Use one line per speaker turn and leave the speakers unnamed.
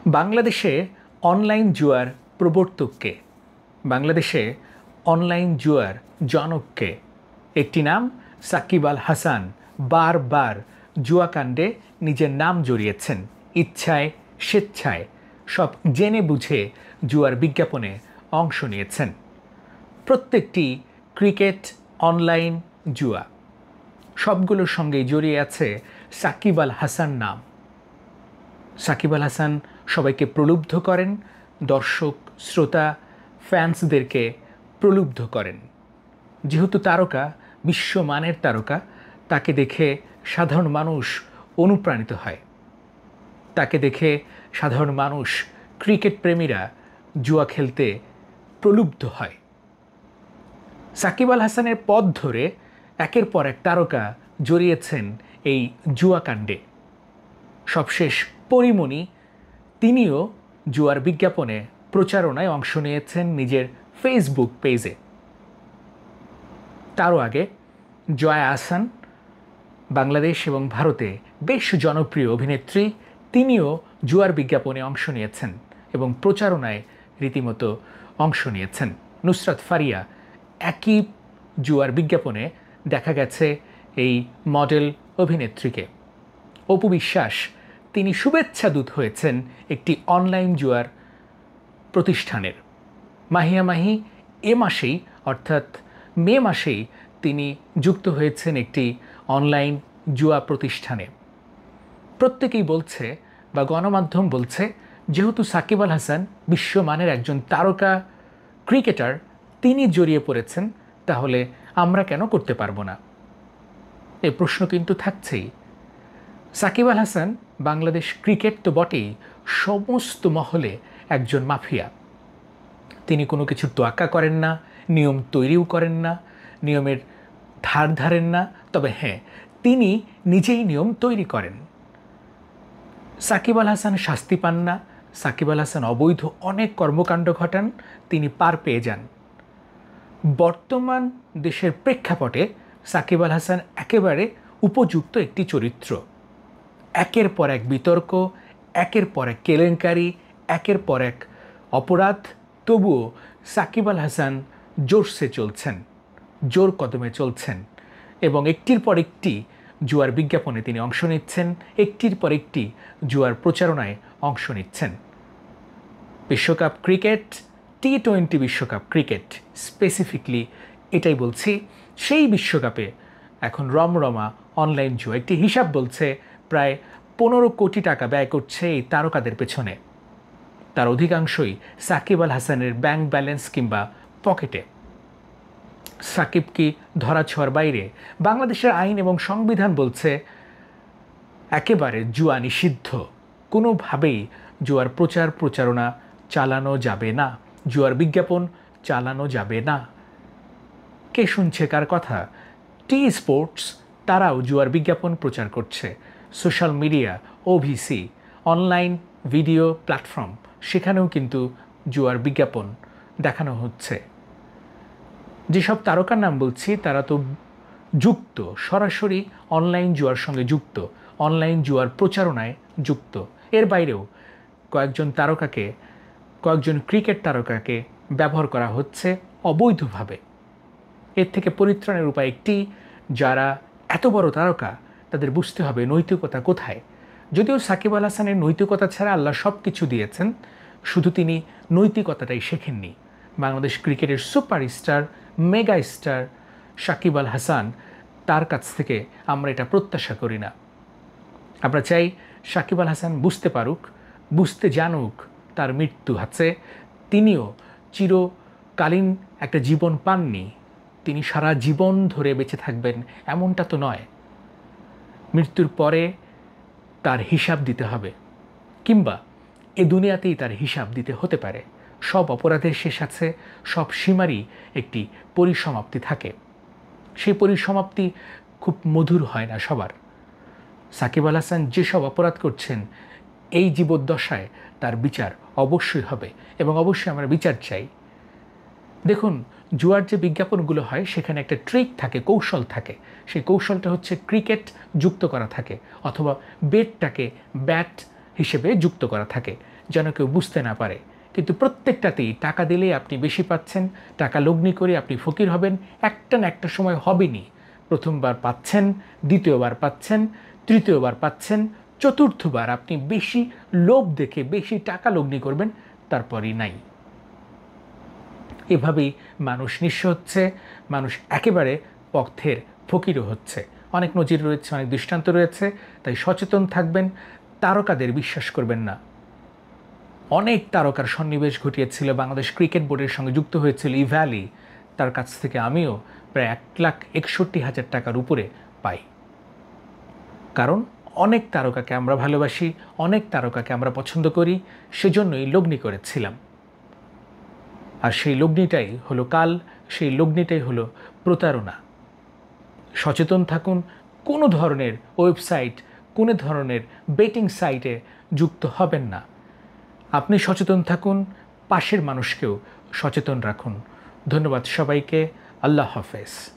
বাংলাদেশে অনলাইন জুয়ার প্রবর্তক কে? বাংলাদেশে অনলাইন জুয়ার জনক কে? একটি নাম সাকিব আল হাসান বারবার জুয়াকাণ্ডে নিজের নাম জড়িয়েছেন। ইচ্ছায় স্বেচ্ছায় সব জেনে বুঝে জুয়ার বিজ্ঞাপনে অংশ নিয়েছেন। প্রত্যেকটি ক্রিকেট, অনলাইন, জুয়া সবগুলোর সঙ্গেই জড়িয়ে আছে সাকিব আল হাসান নাম। সাকিব আল হাসান সবাইকে প্রলুব্ধ করেন, দর্শক, শ্রোতা, ফ্যান্সদেরকে প্রলুব্ধ করেন। যেহেতু তারকা, বিশ্বমানের তারকা, তাকে দেখে সাধারণ মানুষ অনুপ্রাণিত হয়। তাকে দেখে সাধারণ মানুষ, ক্রিকেট প্রেমীরা জুয়া খেলতে প্রলুব্ধ হয়। সাকিব আল হাসানের পথ ধরে একের পর এক তারকা জড়িয়েছেন এই জুয়াকাণ্ডে। সবশেষ পরিমণি, তিনিও জুয়ার বিজ্ঞাপনে প্রচারণায় অংশ নিয়েছেন নিজের ফেসবুক পেজে। তারও আগে জয়া আহসান, বাংলাদেশ এবং ভারতে বেশ জনপ্রিয় অভিনেত্রী, তিনিও জুয়ার বিজ্ঞাপনে অংশ নিয়েছেন এবং প্রচারণায় রীতিমতো অংশ নিয়েছেন। নুসরাত ফারিয়া, একই জুয়ার বিজ্ঞাপনে দেখা গেছে এই মডেল অভিনেত্রীকে। অপু বিশ্বাস, তিনি শুভেচ্ছা দূত হয়েছেন একটি অনলাইন জুয়ার প্রতিষ্ঠানের। মাহিয়া মাহি এ মাসেই, অর্থাৎ মে মাসেই তিনি যুক্ত হয়েছেন একটি অনলাইন জুয়া প্রতিষ্ঠানে। প্রত্যেকেই বলছে বা গণমাধ্যম বলছে, যেহেতু সাকিব আল হাসান বিশ্বমানের একজন তারকা ক্রিকেটার, তিনি জড়িয়ে পড়েছেন, তাহলে আমরা কেন করতে পারবো না? এ প্রশ্ন কিন্তু থাকছেই। সাকিব আল হাসান বাংলাদেশ ক্রিকেট তো বটেই, সমস্ত মহলে একজন মাফিয়া। তিনি কোনো কিছু তোয়াক্কা করেন না, নিয়ম তৈরিও করেন না, নিয়মের ধার ধারেন না। তবে হ্যাঁ, তিনি নিজেই নিয়ম তৈরি করেন। সাকিব আল হাসান শাস্তি পান না, সাকিব আল হাসান অবৈধ অনেক কর্মকাণ্ড ঘটান, তিনি পার পেয়ে যান। বর্তমান দেশের প্রেক্ষাপটে সাকিব আল হাসান একেবারে উপযুক্ত একটি চরিত্র। একের পর এক বিতর্ক, একের পর এক কেলেঙ্কারি, একের পর এক অপরাধ, তবুও সাকিব আল হাসান জোরসে চলছেন, জোর কদমে চলছেন এবং একটির পর একটি জুয়ার বিজ্ঞাপনে তিনি অংশ নিচ্ছেন, একটির পর একটি জুয়ার প্রচারণায় অংশ নিচ্ছেন। বিশ্বকাপ ক্রিকেট, টি-20 বিশ্বকাপ ক্রিকেট স্পেসিফিকলি এটাই বলছি, সেই বিশ্বকাপে এখন রমরমা অনলাইন জুয়া। একটি হিসাব বলছে প্রায় 15 কোটি টাকা ব্যয় করছে এই তারকাদের পেছনে। তার অধিকাংশই সাকিব আল হাসানের ব্যাংক ব্যালেন্স কিংবা পকেটে। সাকিব কি ধরাছোঁয়ার বাইরে? বাংলাদেশের আইন এবং সংবিধান বলছে একেবারে জুয়া নিষিদ্ধ, কোনোভাবেই জুয়ার প্রচার প্রচারণা চালানো যাবে না, জুয়ার বিজ্ঞাপন চালানো যাবে না। কে শুনছে কার কথা? টি স্পোর্টস, তারাও জুয়ার বিজ্ঞাপন প্রচার করছে। Social media, OVC, online video platform, সেখানেও কিন্তু জুয়ার বিজ্ঞাপন দেখানো হচ্ছে। যেসব তারকার নাম বলছি তারা তো যুক্ত, সরাসরি অনলাইন জুয়ার সঙ্গে যুক্ত, অনলাইন জুয়ার প্রচারণায় যুক্ত। এর বাইরেও কয়েকজন তারকাকে, কয়েকজন ক্রিকেট তারকাকে ব্যবহার করা হচ্ছে অবৈধভাবে। এর থেকে পরিত্রাণের উপায় একটি, যারা এত বড় তারকা তাদের বুঝতে হবে নৈতিকতা কোথায়। যদিও সাকিব আল হাসানের নৈতিকতা ছাড়া আল্লাহ সব কিছু দিয়েছেন, শুধু তিনি নৈতিকতাটাই শেখেননি। বাংলাদেশ ক্রিকেটের superstar, mega star Shakib Al Hasan, তার কাছ থেকে আমরা এটা প্রত্যাশা করি না। আমরা চাই সাকিব আল হাসান বুঝতে পারুক, বুঝতে জানুক তার মৃত্যু আছে। তিনিও চিরকালীন একটা জীবন পাননি, তিনি সারা জীবন ধরে বেঁচে থাকবেন এমনটা তো নয়। মৃত্যুর পরে তার হিসাব দিতে হবে, কিংবা এ দুনিয়াতেই তার হিসাব দিতে হতে পারে। সব অপরাধের শেষ আছে, সব সীমারই একটি পরিসমাপ্তি থাকে। সেই পরিসমাপ্তি খুব মধুর হয় না সবার। সাকিব আল হাসান যেসব অপরাধ করছেন, এই জীবদ্দশায় তার বিচার অবশ্যই হবে এবং অবশ্যই আমরা বিচার চাই। দেখুন, জুয়ার যে বিজ্ঞাপনগুলো হয় সেখানে একটা ট্রিক থাকে, কৌশল থাকে। সেই কৌশলটা হচ্ছে ক্রিকেট যুক্ত করা থাকে, অথবা বেটটাকে ব্যাট হিসেবে যুক্ত করা থাকে যেন কেউ বুঝতে না পারে। কিন্তু প্রত্যেকটাতেই টাকা দিলেই আপনি বেশি পাচ্ছেন, টাকা লগ্নি করে আপনি ফকির হবেন, একটা না একটা সময় হবেনই। প্রথমবার পাচ্ছেন, দ্বিতীয়বার পাচ্ছেন, তৃতীয়বার পাচ্ছেন, চতুর্থবার আপনি বেশি লোভ দেখে বেশি টাকা লগ্নি করবেন, তারপরই নাই। এভাবেই মানুষ নিঃস্ব হচ্ছে, মানুষ একেবারে পথের ফকিরও হচ্ছে। অনেক নজির রয়েছে, অনেক দৃষ্টান্ত রয়েছে, তাই সচেতন থাকবেন। তারকাদের বিশ্বাস করবেন না। অনেক তারকার সন্নিবেশ ঘটিয়েছিল, বাংলাদেশ ক্রিকেট বোর্ডের সঙ্গে যুক্ত হয়েছিল ইভ্যালি, তার কাছ থেকে আমিও প্রায় 1,61,000 টাকার উপরে পাই। কারণ অনেক তারকাকে আমরা ভালোবাসি, অনেক তারকাকে আমরা পছন্দ করি, সেজন্যই লগ্নি করেছিলাম। আর সেই লগ্নিটাই হলো কাল, সেই লগ্নিটাই হলো প্রতারণা। সচেতন থাকুন, কোনো ধরনের ওয়েবসাইট, কোনো ধরনের বেটিং সাইটে যুক্ত হবেন না। আপনি সচেতন থাকুন, পাশের মানুষকেও সচেতন রাখুন। ধন্যবাদ সবাইকে। আল্লাহ হাফেজ।